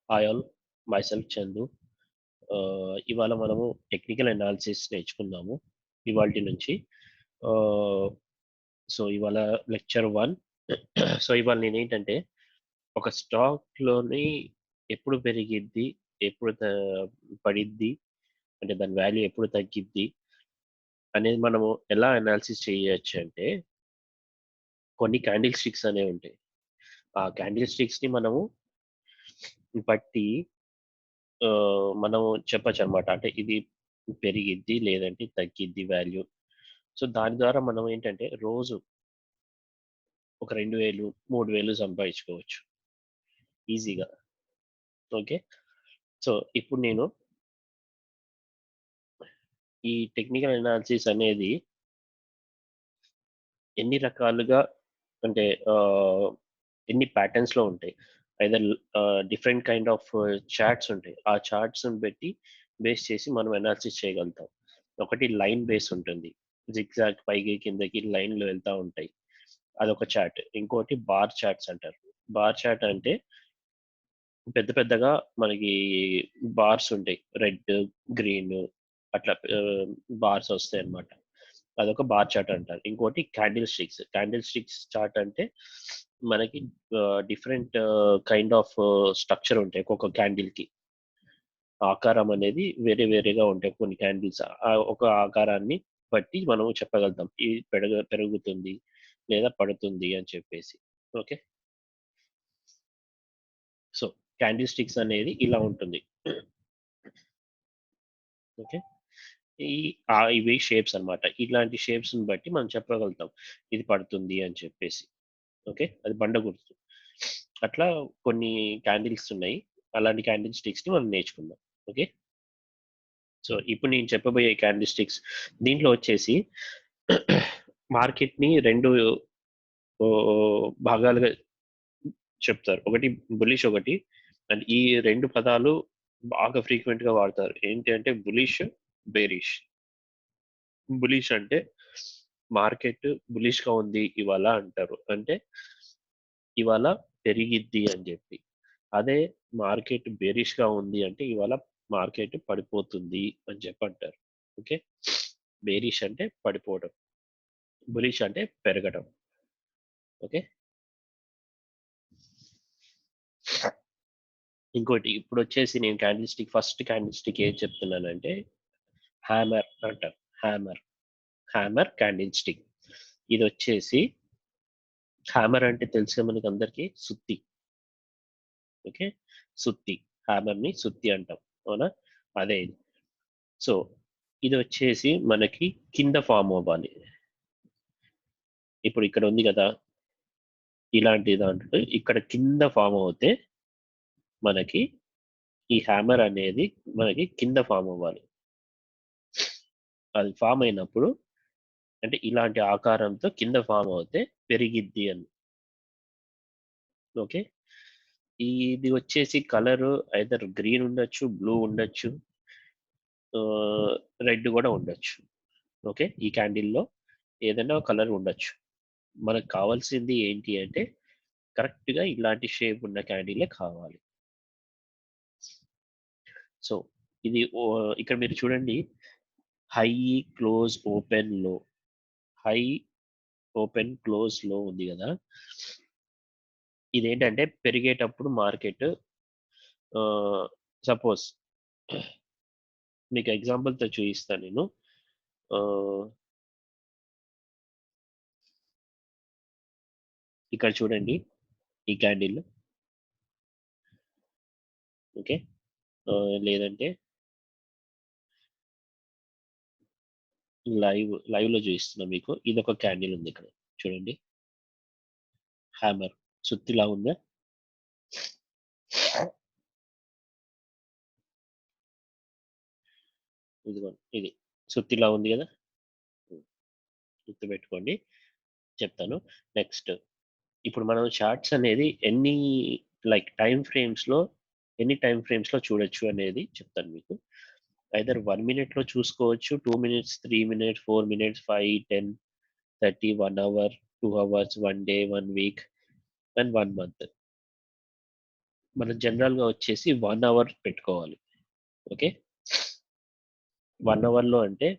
Hi all, myself Chandu. ఇవాళ మనము technical analysis నేర్చుకుందాము ఇవాల్టి నుంచి. సో ఇవాళ లెక్చర్ 1. సో ఇవాళ నేనేంటంటే ఒక స్టాక్లోని ఎప్పుడు పెరిగిద్ది, ఎప్పుడు పడిద్ది, అంటే దాని వాల్యూ ఎప్పుడు తగ్గిద్ది అనేది మనము ఎలా అనాలిసిస్ చేయొచ్చు అంటే, కొన్ని క్యాండిల్ స్టిక్స్ అనేవి ఉంటాయి. ఆ క్యాండిల్ స్టిక్స్ని మనము బట్టి మనం చెప్పొచ్చు అనమాట. అంటే ఇది పెరిగిద్ది లేదంటే తగ్గిద్ది వాల్యూ. సో దాని ద్వారా మనం ఏంటంటే రోజు ఒక 2000, 3000 సంపాదించుకోవచ్చు ఈజీగా. ఓకే. సో ఇప్పుడు నేను ఈ టెక్నికల్ అనాలిసిస్ అనేది ఎన్ని రకాలుగా, అంటే ఎన్ని ప్యాటర్న్స్లో ఉంటాయి. Either different kind of charts ఉంటాయి. ఆ చార్ట్స్ బట్టి బేస్ చేసి మనం అనాలిసిస్ చేయగలుగుతాం. ఒకటి లైన్ బేస్ ఉంటుంది, జిగ్జాగ్ పైకి కిందకి లైన్లు వెళ్తూ ఉంటాయి, అదొక చార్ట్. ఇంకోటి బార్ చార్ట్స్ అంటారు. బార్ చార్ట్ అంటే పెద్ద పెద్దగా మనకి బార్స్ ఉంటాయి, రెడ్, గ్రీన్, అట్లా బార్స్ వస్తాయి అన్నమాట. అదొక బార్ చార్ట్ అంటారు. ఇంకోటి candle sticks. Candle sticks chart అంటే మనకి డిఫరెంట్ కైండ్ ఆఫ్ స్ట్రక్చర్ ఉంటాయి. ఒక్కొక్క క్యాండిల్ కి ఆకారం అనేది వేరే వేరేగా ఉంటాయి. కొన్ని క్యాండిల్స్ ఒక ఆకారాన్ని బట్టి మనం చెప్పగలుగుతాం ఇది పెరుగుతుంది లేదా పడుతుంది అని చెప్పేసి. ఓకే. సో క్యాండిల్ స్టిక్స్ అనేది ఇలా ఉంటుంది. ఓకే. ఇవి షేప్స్ అన్నమాట. ఇలాంటి షేప్స్ని బట్టి మనం చెప్పగలుగుతాం ఇది పడుతుంది అని చెప్పేసి. ఓకే, అది బండ గుర్తు. అట్లా కొన్ని క్యాండిల్స్ ఉన్నాయి. అలాంటి క్యాండిల్ స్టిక్స్ని మనం నేర్చుకుందాం. ఓకే. సో ఇప్పుడు నేను చెప్పబోయే క్యాండిల్ స్టిక్స్ దీంట్లో వచ్చేసి మార్కెట్ని రెండు భాగాలుగా చెప్తారు. ఒకటి బులిష్, ఒకటి. అండ్ ఈ రెండు పదాలు బాగా ఫ్రీక్వెంట్ గా వాడతారు. ఏంటి అంటే బులిష్, బేరిష్. బులిష్ అంటే మార్కెట్ బులిష్ గా ఉంది ఇవాళ అంటారు, అంటే ఇవాళ పెరిగిద్ది అని చెప్పి. అదే మార్కెట్ బేరిష్ గా ఉంది అంటే ఇవాళ మార్కెట్ పడిపోతుంది అని చెప్పి అంటారు. ఓకే. బేరిష్ అంటే పడిపోవడం, బులిష్ అంటే పెరగడం. ఓకే. ఇంకోటి ఇప్పుడు వచ్చేసి నేను candle stick, first candle stick ఏం చెప్తున్నానంటే హ్యామర్ అంటారు. Hammer, hammer candle stick. ఇది వచ్చేసి హ్యామర్ అంటే తెలిసే మనకి అందరికి సుత్తి. ఓకే. సుత్తి, హ్యామర్ ని సుత్తి అంటాం, అవునా? అదే ఇది. సో ఇది వచ్చేసి మనకి కింద ఫామ్ అవ్వాలి. ఇప్పుడు ఇక్కడ ఉంది కదా, ఇలాంటి దాంట్లో ఇక్కడ కింద ఫామ్ అవుతే మనకి ఈ హ్యామర్ అనేది మనకి కింద ఫామ్ అవ్వాలి. అది ఫామ్ అయినప్పుడు, అంటే ఇలాంటి ఆకారంతో కింద ఫామ్ అవుతే పెరిగిద్ది అని. ఓకే. ఇది వచ్చేసి కలర్ ఐదర్ గ్రీన్ ఉండొచ్చు, బ్లూ ఉండొచ్చు, రెడ్ కూడా ఉండొచ్చు. ఓకే. ఈ క్యాండిల్లో ఏదైనా కలర్ ఉండొచ్చు. మనకు కావాల్సింది ఏంటి అంటే కరెక్ట్గా ఇలాంటి షేప్ ఉన్న క్యాండిలే కావాలి. సో ఇది ఇక్కడ మీరు చూడండి, హై, క్లోజ్, ఓపెన్, లో. హై, ఓపెన్, క్లోజ్, లో ఉంది కదా. ఇదేంటంటే పెరిగేటప్పుడు మార్కెట్, సపోజ్ మీకు ఎగ్జాంపుల్తో చూపిస్తాను నేను. ఇక్కడ చూడండి ఈ క్యాండిల్. ఓకే. లేదంటే లైవ్ లో చూపిస్తున్నా మీకు. ఇది ఒక క్యాండిల్ ఉంది ఇక్కడ చూడండి, హ్యామర్ సుత్తిలా ఉందా. ఇదిగోండి, ఇది సుత్తిలా ఉంది కదా. గుర్తుపెట్టుకోండి, చెప్తాను. నెక్స్ట్, ఇప్పుడు మనం చార్ట్స్ అనేది ఎన్ని టైం ఫ్రేమ్స్ లో చూడొచ్చు అనేది చెప్తాను మీకు. ఐదర్ 1 minute లో చూసుకోవచ్చు, 2 minutes, 3 minutes, 4 minutes, 5, 10, 30, 1 hour, 2 hours, 1 day, 1 week, and 1 month. మనం జనరల్‌గా వచ్చేసి 1 అవర్ పెట్టుకోవాలి. ఓకే. 1 అవర్‌లో అంటే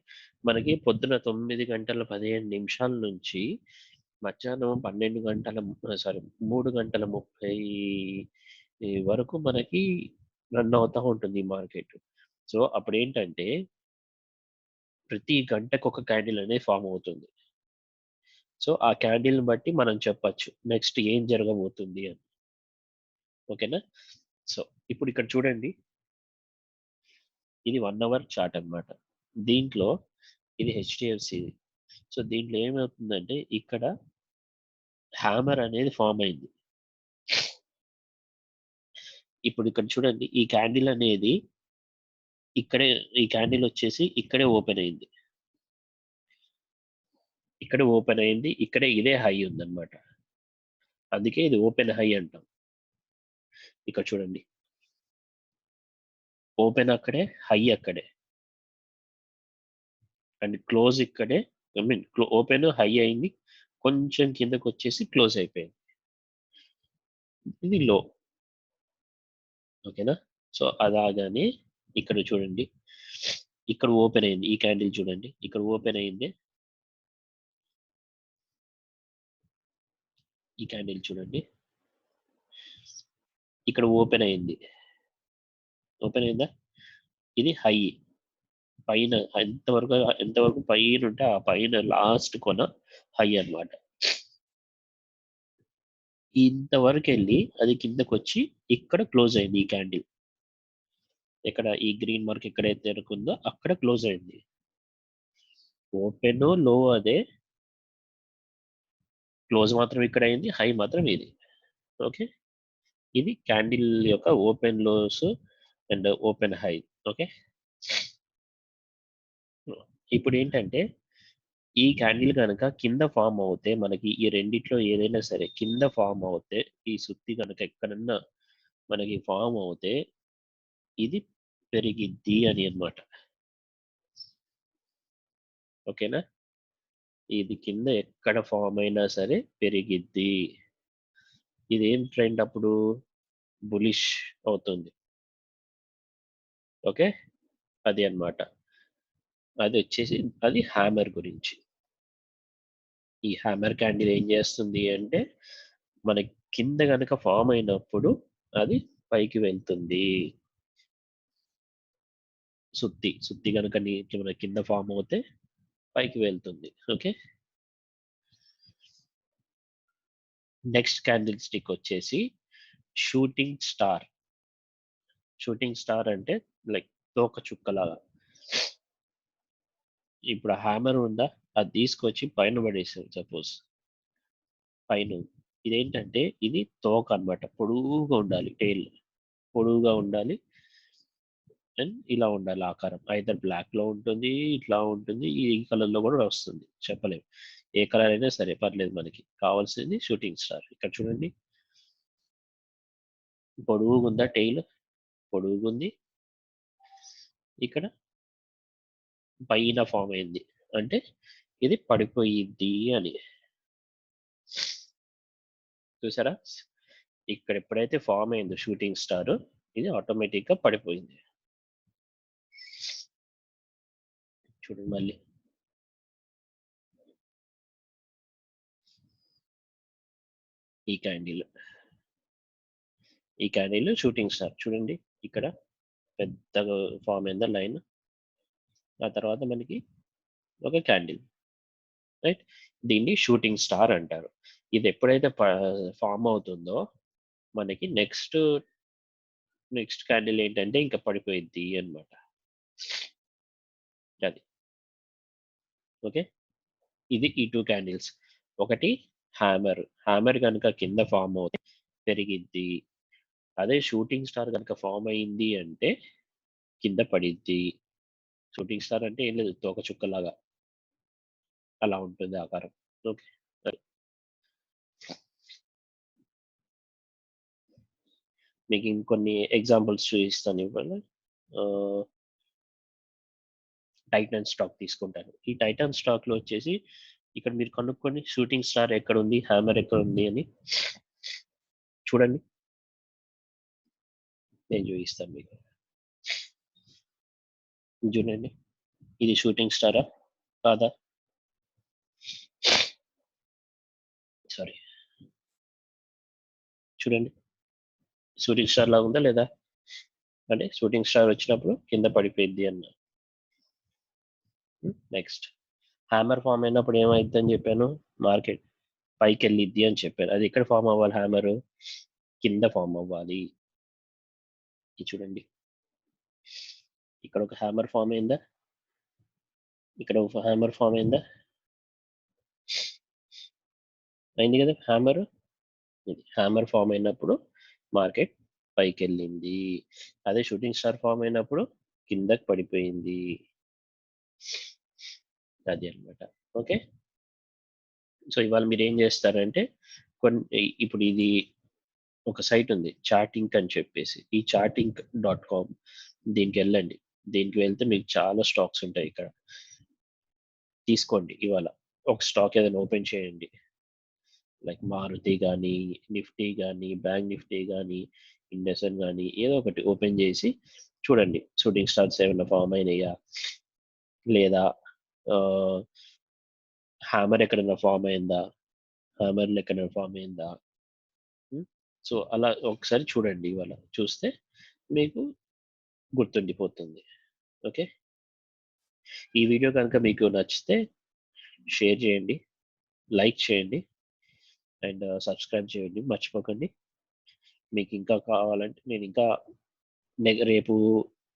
మనకి పొద్దున 9 గంటల 15 నిమిషాల నుంచి మధ్యాహ్నం 12 గంటల 3 గంటల 30 వరకు మనకి రన్ అవుతా ఉంటుంది ఈ మార్కెట్. సో, అప్పుడేంటంటే ప్రతి గంటకు ఒక క్యాండిల్ అనేది ఫార్మ్ అవుతుంది. సో, ఆ క్యాండిల్‌ని బట్టి మనం చెప్పొచ్చు. నెక్స్ట్ ఏం జరగబోతుంది అని. ఓకేనా? సో, ఇప్పుడు ఇక్కడ చూడండి. ఇది 1 అవర్ చార్ట్ అన్నమాట. దీంట్లో ఇది హెచ్‌డిఎఫ్‌సిది. సో, దీంట్లో ఏమవుతుందంటే ఇక్కడ హ్యామర్ అనేది ఫార్మ్ అయింది. ఇప్పుడు ఇక్కడ చూడండి ఈ క్యాండిల్ అనేది ఇక్కడే ఈ క్యాండిల్ వచ్చేసి ఇక్కడే ఓపెన్ అయింది. ఇక్కడే ఓపెన్ అయింది. ఇక్కడే ఇదే హై ఉందన్నమాట. అందుకే ఇది ఓపెన్ హై అంటాం. ఇక్కడ చూడండి. ఓపెన్ అక్కడే, హై అక్కడే. అండ్ క్లోజ్ ఇక్కడే. ఐ మీన్ ఓపెన్ హై అయింది. కొంచెం కిందకొచ్చేసి క్లోజ్ అయిపోయింది. ఇది లో. ఓకేనా? సో, అలాగని ఇక్కడ చూడండి. ఇక్కడ ఓపెన్ అయింది. ఈ క్యాండిల్ చూడండి. ఇక్కడ ఓపెన్ అయింది. ఈ క్యాండిల్ చూడండి. ఇక్కడ ఓపెన్ అయింది. ఓపెన్ అయిందా? ఇది హై. పైన ఎంతవరకు పైనుంటే ఆ పైన లాస్ట్ కొన హై అన్నమాట. ఇంతవరకెళ్ళి అది కిందకొచ్చి ఇక్కడ క్లోజ్ అయింది ఈ క్యాండిల్. ఎక్కడ ఈ గ్రీన్ మార్క్ ఎక్కడైతే ఉందో అక్కడ క్లోజ్ అయింది. ఓపెన్ లో అదే, క్లోజ్ మాత్రం ఇక్కడ అయింది, హై మాత్రం ఇది. ఓకే. ఇది క్యాండిల్ యొక్క open lows and open high. Okay. ఇప్పుడు ఏంటంటే ఈ క్యాండిల్ కనుక కింద ఫామ్ అవుతే మనకి ఈ రెండిట్లో ఏదైనా సరే కింద ఫామ్ అవుతే ఈ సుత్తి కనుక ఎక్కడన్నా మనకి ఫామ్ అవుతే ఇది పెరిగిద్ది అని అన్నమాట. ఓకేనా? ఇది కింద ఎక్కడ ఫామ్ అయినా సరే పెరిగిద్ది. ఇదేం ట్రెండ్ అప్పుడు బులిష్ అవుతుంది. ఓకే. అది అన్నమాట. అది వచ్చేసి అది హ్యామర్ గురించి. ఈ హ్యామర్ క్యాండిల్ ఏం చేస్తుంది అంటే మన కింద గనక ఫామ్ అయినప్పుడు అది పైకి వెళ్తుంది. సుత్తి గనక మన కింద ఫామ్ అవుతే పైకి వెళ్తుంది. ఓకే. నెక్స్ట్ క్యాండిల్ స్టిక్ వచ్చేసి షూటింగ్ స్టార్. షూటింగ్ స్టార్ అంటే లైక్ తోక చుక్కలాగా. ఇప్పుడు ఆ హ్యామర్ ఉందా? అది తీసుకొచ్చి పైన పడేసాం సపోజ్. పైన ఇదేంటంటే ఇది తోక అన్నమాట. పొడువుగా ఉండాలి టెయిల్. పొడువుగా ఉండాలి. అండ్ ఇలా ఉండాలి ఆకారం. ఐదర్ బ్లాక్ లో ఉంటుంది, ఇట్లా ఉంటుంది, ఈ కలర్ లో కూడా వస్తుంది. చెప్పలేము. ఏ కలర్ అయినా సరే పర్లేదు మనకి. కావాల్సింది షూటింగ్ స్టార్. ఇక్కడ చూడండి. పొడుగుందా టెయిల్? పొడుగుంది. ఇక్కడ పైన ఫామ్ అయింది. అంటే ఇది పడిపోయిద్ది అని. చూసారా? ఇక్కడ ఎప్పుడైతే ఫామ్ అయిందో షూటింగ్ స్టార్ ఇది ఆటోమేటిక్ గా పడిపోయింది. చూడండి మళ్ళీ. ఈ క్యాండిల్ షూటింగ్ స్టార్ చూడండి. ఇక్కడ పెద్దగా ఫామ్ అయిందా లైన్. ఆ తర్వాత మనకి ఒక క్యాండిల్. రైట్. దీన్ని షూటింగ్ స్టార్ అంటారు. ఇది ఎప్పుడైతే ఫామ్ అవుతుందో మనకి నెక్స్ట్ క్యాండిల్ ఏంటంటే ఇంకా పడిపోయిద్ది అన్నమాట. అది. ఓకే. ఇది ఈ టూ క్యాండిల్స్. ఒకటి హ్యామర్ కనుక కింద ఫామ్ అవుతే పెరిగిద్ది. అదే షూటింగ్ స్టార్ కనుక ఫామ్ అయింది అంటే కింద పడిద్ది. షూటింగ్ స్టార్ అంటే ఏం లేదు, తోక చుక్కలాగా అలా ఉంటుంది ఆకారం. ఓకే. సరే. మీకు ఇంకొన్ని ఎగ్జాంపుల్స్ చూపిస్తాను ఇవ్వండి. టైటాన్ స్టాక్ తీసుకుంటాను. ఈ టైటాన్ స్టాక్ లో వచ్చేసి ఇక్కడ మీరు కనుక్కోండి షూటింగ్ స్టార్ ఎక్కడ ఉంది, హ్యామర్ ఎక్కడ ఉంది అని చూడండి. నేను చూపిస్తాను మీకు. చూడండి, ఇది షూటింగ్ స్టారా కాదా? సారీ, చూడండి, షూటింగ్ స్టార్ లాగా ఉందా లేదా? అంటే షూటింగ్ స్టార్ వచ్చినప్పుడు కింద పడిపోయింది అన్న. నెక్స్ట్, హ్యామర్ ఫామ్ అయినప్పుడు ఏమైంది అని చెప్పాను? మార్కెట్ పైకి వెళ్ళిద్ది అని చెప్పాను. అది ఎక్కడ ఫామ్ అవ్వాలి? హ్యామర్ కింద ఫామ్ అవ్వాలి. ఇది చూడండి, ఇక్కడ ఒక హ్యామర్ ఫామ్ అయిందా? ఇక్కడ ఒక హ్యామర్ ఫామ్ అయిందా? అయింది కదా హ్యామర్. ఇది హ్యామర్ ఫామ్ అయినప్పుడు మార్కెట్ పైకి వెళ్ళింది. అదే షూటింగ్ స్టార్ ఫామ్ అయినప్పుడు కిందకి పడిపోయింది. అది అన్నమాట. ఓకే, సో ఇవాళ మీరు ఏం చేస్తారంటే, కొన్ని ఇప్పుడు ఇది ఒక సైట్ ఉంది చాటింక్ అని చెప్పేసి, ఈ charting.com, దీనికి వెళ్ళండి. దీనికి వెళ్తే మీకు చాలా స్టాక్స్ ఉంటాయి. ఇక్కడ తీసుకోండి. ఇవాళ ఒక స్టాక్ ఏదైనా ఓపెన్ చేయండి, లైక్ మారుతి కానీ, నిఫ్టీ కానీ, బ్యాంక్ నిఫ్టీ కానీ, ఇండస్ఇండ్ కానీ, ఏదో ఒకటి ఓపెన్ చేసి చూడండి షూటింగ్ స్టార్స్ ఏమైనా ఫామ్ అయినాయా, లేదా హ్యామర్ ఎక్కడైనా ఫామ్ అయిందా, హ్యామర్ ఎక్కడైనా ఫామ్ అయిందా. సో అలా ఒకసారి చూడండి. ఇవాళ చూస్తే మీకు గుర్తుండిపోతుంది. ఓకే, ఈ వీడియో కనుక మీకు నచ్చితే షేర్ చేయండి, లైక్ చేయండి, అండ్ సబ్స్క్రైబ్ చేయండి మర్చిపోకండి. మీకు ఇంకా కావాలంటే నేను ఇంకా రేపు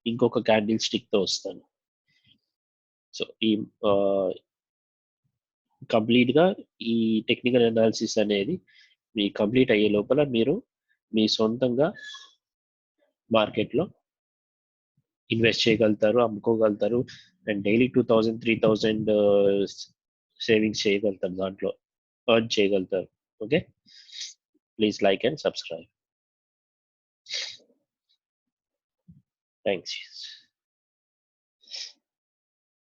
ఇంకొక క్యాండిల్ స్టిక్తో వస్తాను. సో ఈ కంప్లీట్గా ఈ టెక్నికల్ అనాలిసిస్ అనేది మీ కంప్లీట్ అయ్యే లోపల మీరు మీ సొంతంగా మార్కెట్లో ఇన్వెస్ట్ చేయగలుగుతారు, అమ్ముకోగలుగుతారు, అండ్ డైలీ 2000-3000 సేవింగ్స్ చేయగలుగుతారు, దాంట్లో ఎర్న్ చేయగలుగుతారు. Okay, please like and subscribe. Thanks.